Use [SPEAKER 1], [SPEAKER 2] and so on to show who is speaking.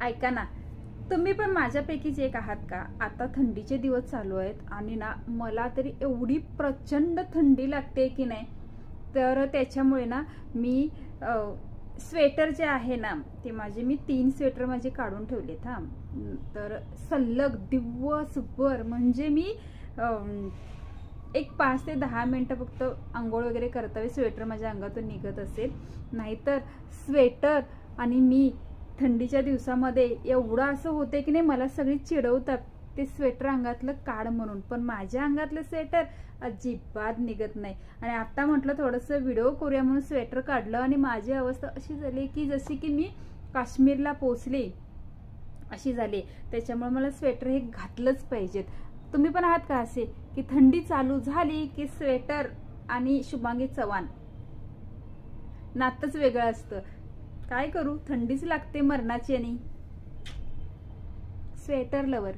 [SPEAKER 1] ऐका ना, तुम्ही पण माझ्यापैकीच एक आहात का? आता थंडीचे दिवस चालू आहेत आणि ना मला तरी एवढी प्रचंड थंडी लागते की नाही, तर त्याच्यामुळे ना मी स्वेटर जे आहे ना ते मी 3 स्वेटर माझे काढून ठेवलेत हा. तर सलग दिवसभर म्हणजे मी एक 5 ते 10 मिनिटं फक्त आंघोळ वगैरे करता वेळी स्वेटर माझ्या अंगातून निघत असेल, नाहीतर स्वेटर आणि मी थंडीच्या दिवसामध्ये एवढं असं होते की नाही, मला सगळी चिडवतात ते स्वेटर अंगातलं काढ म्हणून, पण माझ्या अंगातलं स्वेटर अजिबात निघत नाही. आणि आता म्हटलं थोडंसं व्हिडिओ करूया म्हणून स्वेटर काढलं आणि माझी अवस्था अशी झाली की जशी की मी काश्मीरला पोहोचले अशी झाली. त्याच्यामुळे मला स्वेटर हे घातलंच पाहिजेत. तुम्ही पण आहात का असे की थंडी चालू झाली की स्वेटर आणि शुभांगी चव्हाण नातच वेगळं असतं? काय करू, थंडीच लागते मरणाची आणि स्वेटर लवर.